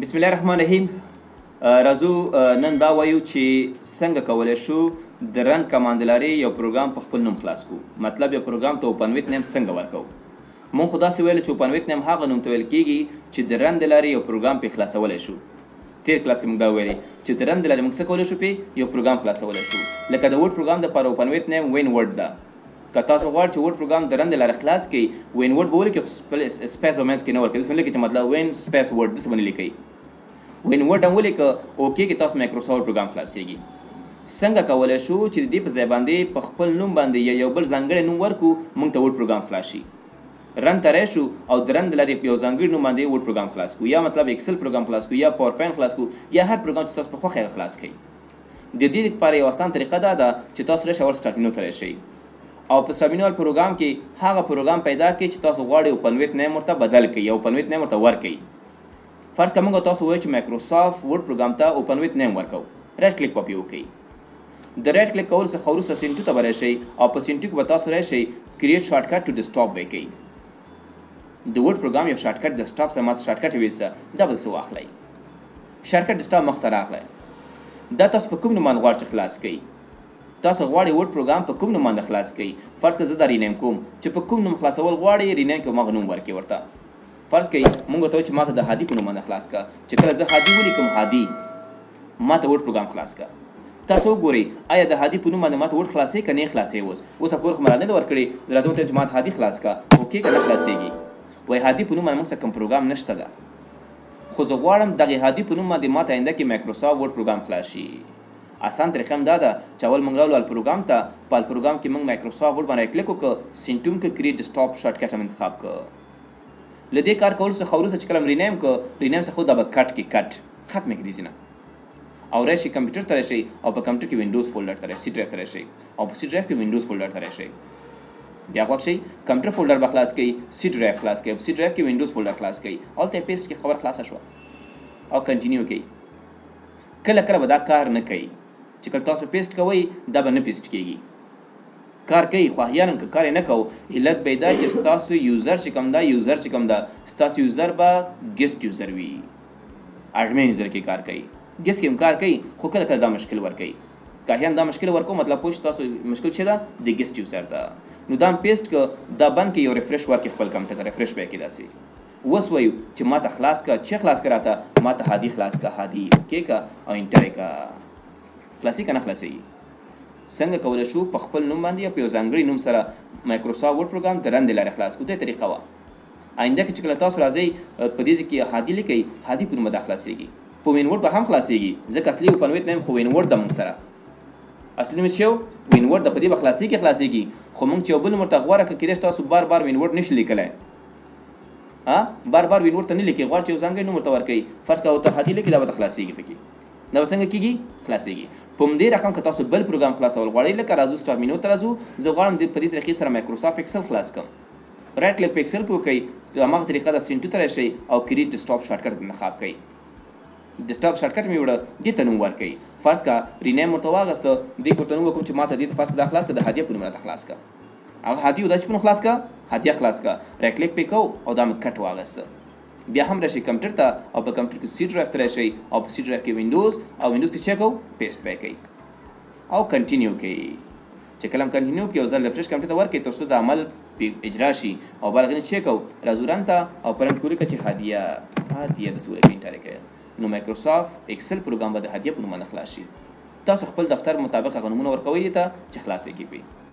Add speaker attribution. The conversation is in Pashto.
Speaker 1: بسم الله الرحمن الرحیم. راځو نن دا وایو چې څنګه کولی شو د رن کماند لارې یو پروګرام په خپل نوم خلاص کړو. مطلب یو پروګرام ته اوپن ویت نیم څنګه ورکوو. مونږ خو داسې ویل چې اوپن ویت نیم هغه نوم ته ویل کېږي چې د رن د لارې یو پروګرام پرې خلاصولی شو. تیر کلاس کې موږ دا ویلې چې د رن د لارې موږ څه کولی شو پرې یو پروګرام خلاصولی شو. لکه د ورډ پروګرام دپاره اوپن ویت نیم وین ورډ ده. که تاسو غواړئ چې ورډ پروګرام د رن د لارې خلاص کړئ، وین ورډ به ولیکئ، سپیس به منځ کې نه ورکوئ. داسې ولیکئ چې مطلب وین سپیس ورډ داسې به نه لیکئ. وین ورډ هم ولیکه اوکې کې تاسو مایکروسافټ پروګرام خلاصیږي. څنګه کولی شو چې د دې په ځای باندې په خپل نوم باندې یو بل ځانګړی نوم ورکړو، موږ ته ورډ پروګرام خلاص شي. رن ته راشو او د رن د لارې په یو ځانګړي نوم باندې ورډ پروګرام خلاص کړو، یا مطلب ایکسل پروګرام خلاص کړو، یا پاور پوینټ خلاص کړو، یا هر پروګرام چې تاسو په خوښه هغه خلاص کړئ. د دې لپاره یو اسان طریقه دا ده چې تاسو راشئ اول سټارټ مینو ته راشئ او په سټارټ پروګرام کې هغه پروګرام پیدا کړئ چې تاسو غواړئ اوپن ویت نیم ورته بدل کړئ یا اوپن ویت نیم ورته ورکړئ. فرض که موږ تاسو وایو چې مایکروسافټ ورډ پروګرام ته اوپن ویت نیم ورکوو، رایټ کلیک په وکړئ. د رایټ کلیک کولو څخه وروسته سینټو ته به راشئ او په سینټو کې به تاسو راشئ کریټ شارټ کټ ټو ډیسکټاپ به کوئ. د ورډ پروګرام یو شارټ کټ ډیسکټاپ څخه ماته شارټ کټ ویسته، دا به څه واخلئ. شارټ کټ ډیسکټاپ مخته راغلی. دا تاسو په کوم نوم باندې غواړئ چې خلاص کړئ. تاسو غواړئ ورډ پروګرام په کوم نوم باندې خلاص کړئ. فرض که زه دا رینیم کوم چې په کوم نوم خلاصول غواړئ، رینیم کې هماغه نوم ورکړئ ورته. فرض کوي مونږ ته وایي چې ماته د هادي په نوم باندې خلاص کړه. چې کله زه هادي ولیکم، هادي ماته ورډ پروګرام خلاص کړه. تاسو وګورئ آیا د هادي په نوم باندې ماته ورډ خلاصوي که نه خلاصوي. اوس پورې خو مې را نه ده ورکړې، راځم ورته چې ماته هادي خلاص کړه، اوکې که نه خلاصېږي. وایي هادي په نوم باندې موږ سره کوم پروګرام نشته ده، خو زه غواړم دغې هادي په نوم باندې ماته آینده کې مایکروسافټ ورډ پروګرام خلاص شي. آسان طریقه هم دا ده چې اول موږ راغلو پروګرام ته، په پروګرام کې موږ مایکروسافټ ورډ باندې کلیک وکړو، سینټوم کې کریټ ډیسکټاپ شارټ کټ هم انتخاب کړو. له دې کار کولو څخه وروسته چې کله م رینیم کړو، رینیم څخه دا به کټ کې کټ ختمې کړي ځینه او راشئ کمپیوټر ته راشئ او په کمپیوټر کې وینډوز فولډر ته راشئ، سی ډرایو ته راشئ او په سی ډرایو کې وینډوز فولډر ته راشئ. بیا غوږ شئ کمپیوټر فولډر به خلاص کړئ، سی ډرایو خلاص کړئ، په سی ډرایو کې وینډوز فولډر خلاص کړئ، هلته پیسټ کې خبر خلاصه شوه او کنټینیو کړئ. کله کله به دا کار نه کوي چې کله تاسو پیسټ کوئ دا به نه پیسټ کېږي، کار کوي خو احیانا که کار یې نه کوو، علت به یې دا چې ستاسو یوزر چې کوم ده، یوزر چې کوم ده ستاسو یوزر به ګیسټ یوزر وي، اډمین یوزر کې کار کوي. ګیسټ کې هم کار کوي خو کله کله دا مشکل ورکوي. که احیانا دا مشکل ورکوو مطلب پوه تاسو مشکل چې ده د ګیسټ یوزر ده، نو دا هم پیسټ که دا بند کې یو ریفرش ورکړي خپل کمپیوټر ته، ریفرش به یې کړي داسې. اوس وایو چې ماته خلاص کړه، چې خلاص کړه راته ماته هادي خلاص کړه، هادي اوکې کړه او انټر یې کړه. خلاصي که نه خلاصېږي. څنګه کولی شو په خپل نوم باندې یا په یو ځانګړي نوم سره مایکروسافټ ورډ پروګرام د رن د لارې خلاص کړو. دې طریقه وه. آینده کې چې کله تاسو راځئ په دې ځای کې هادي لیکئ، هادي په نوم به دا خلاصېږي. په وین ورډ به هم خلاصېږي، ځکه اصلي اوپن ویت نیم خو وین ورډ ده موږ سره. اصلي نوم چې یو وین ورډ ده، په دې به خلاصېږي. خو موږ چې یو بل نوم ورته غوره کړو، کېدای شي تاسو بار بار وین ورډ نشئ لیکلی، بار بار وین ورډ ته نه لیکئ، غواړئ چې یو ځانګړی نوم ورته ورکوئ. فرض که ورته هادي لیکئ، دا به خلاصېږي پکې. دا به څنګه کېږي؟ خلاصېږي. په همدې رقم که تاسو بل پروګرام خلاصول غواړئ، لکه راځو سټار مینو ته راځو، زه غواړم په دې طریقې سره مایکروسافټ اکسل خلاص کړم. رایټ کلیک په اکسل کې وکړئ، هماغه طریقه ده سینټو ته راشئ او کریټ ډیسکټاپ شارټ کټ انتخاب کړئ. ډیسکټاپ شارټ کټ مې وړه، دې ته نوم ورکړئ. فرض که رینیم ورته واغسته، دې کې ورته نوم وکړم چې ماته دې ته فرض که دا خلاص کړه، د هادیه په نوم راته خلاص کړه. هغه هادي و دا چې په نوم خلاص کړه، هادیه خلاص کړه. رایټ کلیک پې کوو او دا مې کټ واغسته. بیا هم راشئ کمپیوټر ته او په کمپیوټر کې سی ډرایو ته راشئ او په سی ډرایو کې وینډوز او وینډوز کې چیک کوو، پیسټ به یې کوئ او کنټینیو کوئ. چې کله هم کنټینیو کړئ یو ځل ریفرش کمپیوټر ته ورکړئ تر څو د عمل اجرا شي او بل هغې نه چیک کوو، راځو رن ته او په رن کې ولیکه چې هادیه داسې ولیکئ، انټر یې کړئ. نو مایکروسافټ اکسل پروګرام به د هادیه په نوم باندې خلاص شي. تاسو خپل دفتر مطابق هغه نومونه ورکوئ دې ته چې خلاص یې کړي.